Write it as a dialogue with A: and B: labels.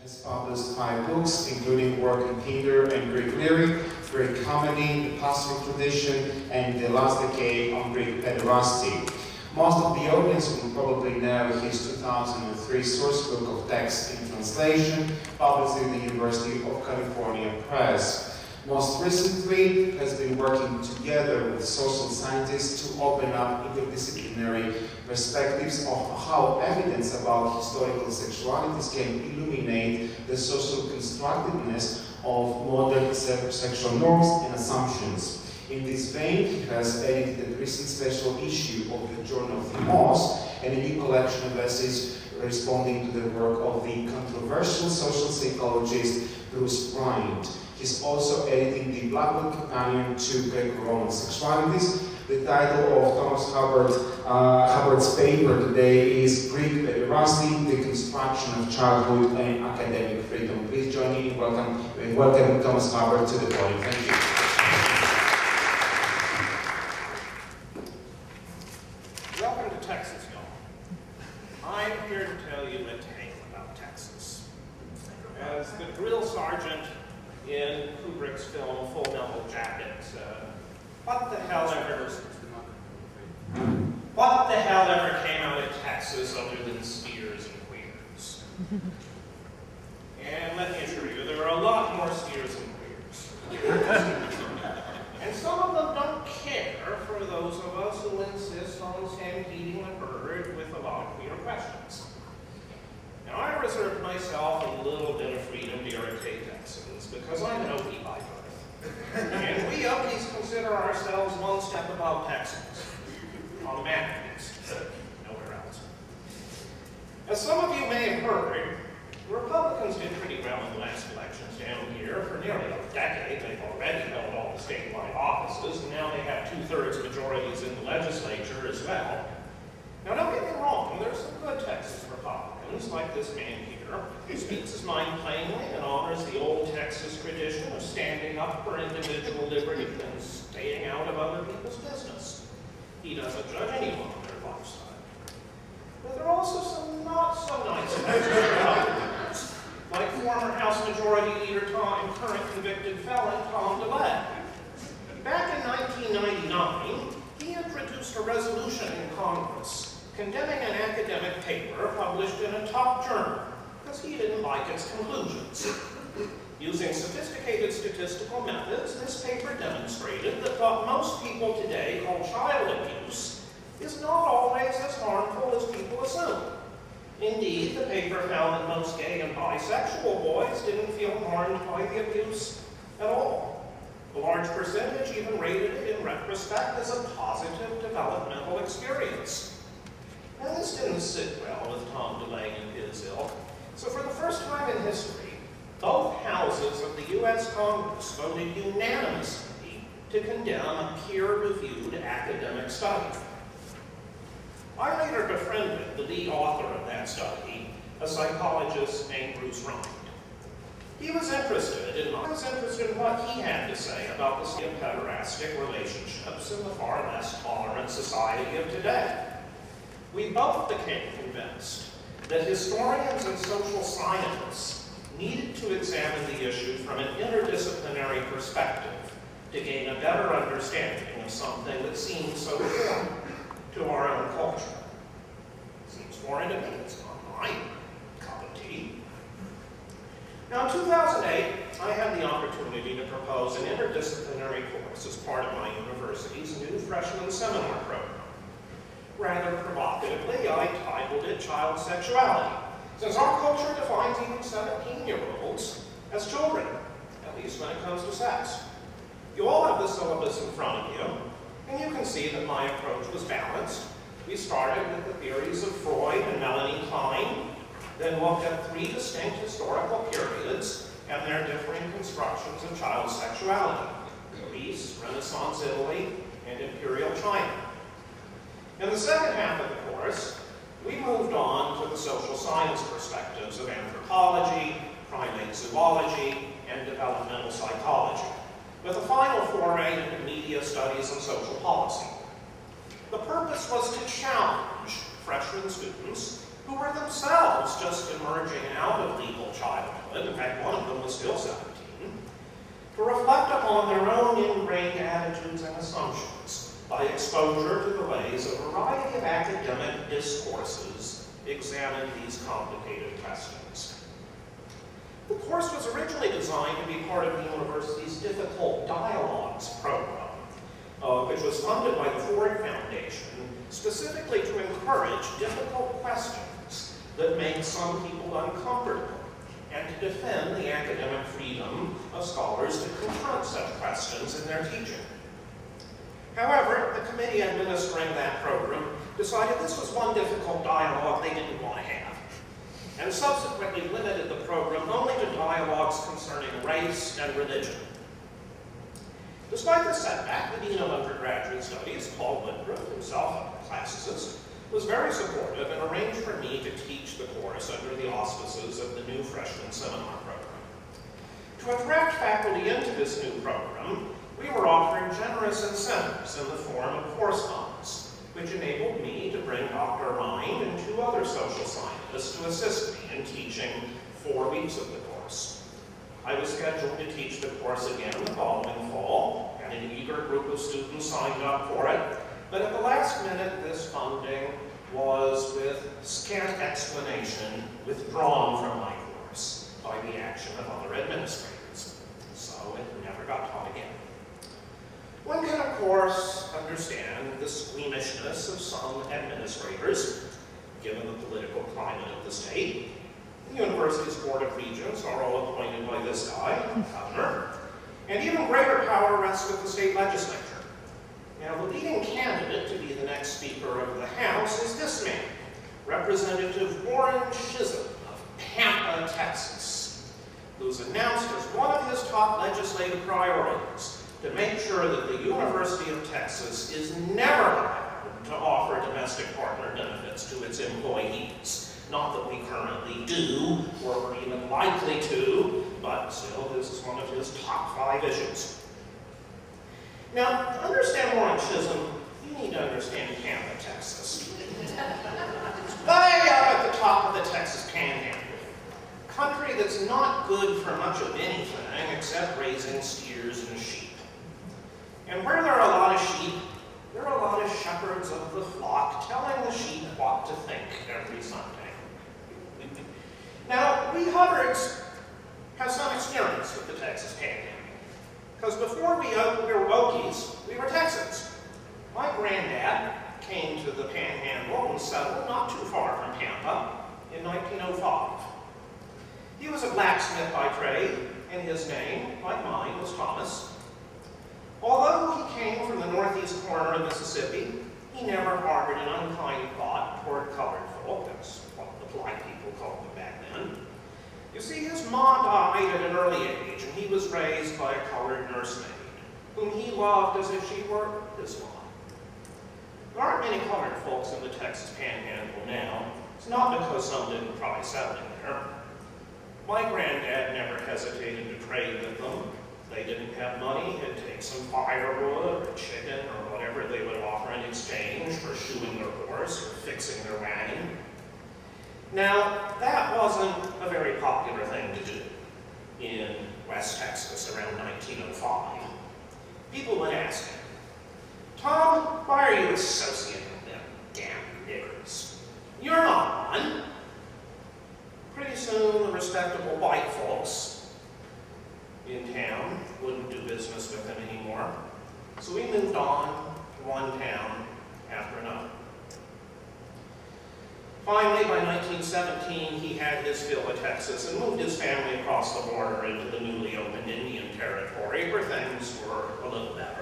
A: has published 5 books, including work in theater and Greek lyric, Greek comedy, the pastoral tradition, and the last decade on Greek pederasty. Most of the audience will probably know his 2003 source book of text in translation, published in the University of California Press. Most recently, has been working together with social scientists to open up interdisciplinary perspectives of how evidence about historical sexualities can illuminate the social constructiveness of modern sexual norms and assumptions. In this vein, he has edited a recent special issue of the journal Themos and a new collection of essays responding to the work of the controversial social psychologist Bruce Bryant. He's also editing the Black Book Companion to Greco-Roman Sexualities. The title of Hubbard's paper today is Greek Pederasty, the Construction of Childhood and Academic Freedom. Please join me in welcome Thomas Hubbard to the podium. Thank you.
B: Welcome to Texas, y'all. I'm here to tell you a tale about Texas. As the drill sergeant in Kubrick's film Full Metal Jacket said, what the hell ever came out of Texas other than steers and queers? And let me assure you, there are a lot more steers and queers. And some of them don't care for those of us who insist on stampeding the herd with a lot of queer questions. Now, I reserve myself a little bit of freedom to irritate Texans because I'm an Okie by birth. And we Okies consider ourselves one step above Texans. On the map, at least, nowhere else. As some of you may have heard, Republicans did pretty well in the last elections down here. For nearly a decade, they've already held all the statewide offices, and now they have 2/3 majorities in the legislature as well. Now, don't get me wrong, there's some good Texas Republicans, like this man here, who speaks his mind plainly and honors the old Texas tradition of standing up for individual liberty and staying out of other people's business. He doesn't judge anyone on their lifestyle. But there are also some not so nice Texas Republicans, like former House Majority Leader and current convicted felon Tom DeLay. Back in 1999, he introduced a resolution in Congress condemning an academic paper published in a top journal because he didn't like its conclusions. Using sophisticated statistical methods, this paper demonstrated that what most people today call child abuse is not always as harmful as people assume. Indeed, the paper found that most gay and bisexual boys didn't feel harmed by the abuse at all. A large percentage even rated it in retrospect as a positive developmental experience. Now, this didn't sit well with Tom DeLay and his ilk, so for the first time in history, both houses of the U.S. Congress voted unanimously to condemn a peer-reviewed academic study. I later befriended the lead author of that study, a psychologist named Bruce Bryant. I was interested in what he had to say about the state of pederastic relationships in the far less tolerant society of today. We both became convinced that historians and social scientists needed to examine the issue from an interdisciplinary perspective to gain a better understanding of something that seems so foreign to our own culture. Seems foreign to me, it's not my cup of tea. Now, in 2008, I had the opportunity to propose an interdisciplinary course as part of my university's new freshman seminar program. Rather provocatively, I titled it Child Sexuality, since our culture defines even 17-year-olds as children, at least when it comes to sex. You all have the syllabus in front of you, and you can see that my approach was balanced. We started with the theories of Freud and Melanie Klein, then looked at 3 distinct historical periods and their differing constructions of child sexuality: Greece, Renaissance Italy, and Imperial China. In the second half of the course, we moved on to the social science perspectives of anthropology, primate zoology, and developmental psychology, with a final foray into media studies and social policy. The purpose was to challenge freshman students who were themselves just emerging out of legal childhood, in fact one of them was still 17, to reflect upon their own ingrained attitudes and assumptions by exposure to the ways a variety of academic discourses examine these complicated questions. The course was originally designed to be part of the university's Difficult Dialogues program, which was funded by the Ford Foundation, specifically to encourage difficult questions that make some people uncomfortable, and to defend the academic freedom of scholars to confront such questions in their teaching. However, the committee administering that program decided this was one difficult dialogue they didn't want to have, and subsequently limited the program only to dialogues concerning race and religion. Despite the setback, the Dean of Undergraduate Studies, Paul Woodruff, himself a classicist, was very supportive and arranged for me to teach the course under the auspices of the new freshman seminar program. To attract faculty into this new program, we were offering generous incentives in the form of course funds, which enabled me to bring Dr. Mind and 2 other social scientists to assist me in teaching 4 weeks of the course. I was scheduled to teach the course again the following fall, and an eager group of students signed up for it, but at the last minute this funding was, with scant explanation, withdrawn from my course by the action of other administrators, so it never got taught again. One can, of course, understand the squeamishness of some administrators, given the political climate of the state. The university's Board of Regents are all appointed by this guy, the governor, and even greater power rests with the state legislature. Now, the leading candidate to be the next Speaker of the House is this man, Representative Warren Chisholm of Pampa, Texas, who's announced as one of his top legislative priorities to make sure that the University of Texas is never allowed to offer domestic partner benefits to its employees. Not that we currently do, or we're even likely to, but still this is one of his top 5 issues. Now, to understand Warren Chisholm, you need to understand Pampa, Texas. Way up at the top of the Texas Panhandle. Country that's not good for much of anything except raising steers and sheep. And where there are a lot of sheep, there are a lot of shepherds of the flock telling the sheep what to think every Sunday. Now, we Hubbards have some experience with the Texas Panhandle. Because before we were Wokies, we were Texans. My granddad came to the Panhandle and settled not too far from Pampa in 1905. He was a blacksmith by trade, and his name, like mine, was Thomas. Although he came from the northeast corner of Mississippi, he never harbored an unkind thought toward colored folk. That's what the polite people called them back then. You see, his mom died at an early age, and he was raised by a colored nursemaid, whom he loved as if she were his mom. There aren't many colored folks in the Texas Panhandle now. It's not because some didn't try settling there. My granddad never hesitated to trade with them. They didn't have money, he'd take some firewood or chicken or whatever they would offer in exchange for shoeing their horse or fixing their wagon. Now, that wasn't a very popular thing to do in West Texas around 1905. People would ask him, "Tom, why are you associating with them damn niggers? You're not one." Pretty soon, the respectable white folks in town wouldn't do business with him anymore. So we moved on to one town after another. Finally, by 1917, he had his fill of Texas and moved his family across the border into the newly opened Indian Territory, where things were a little better.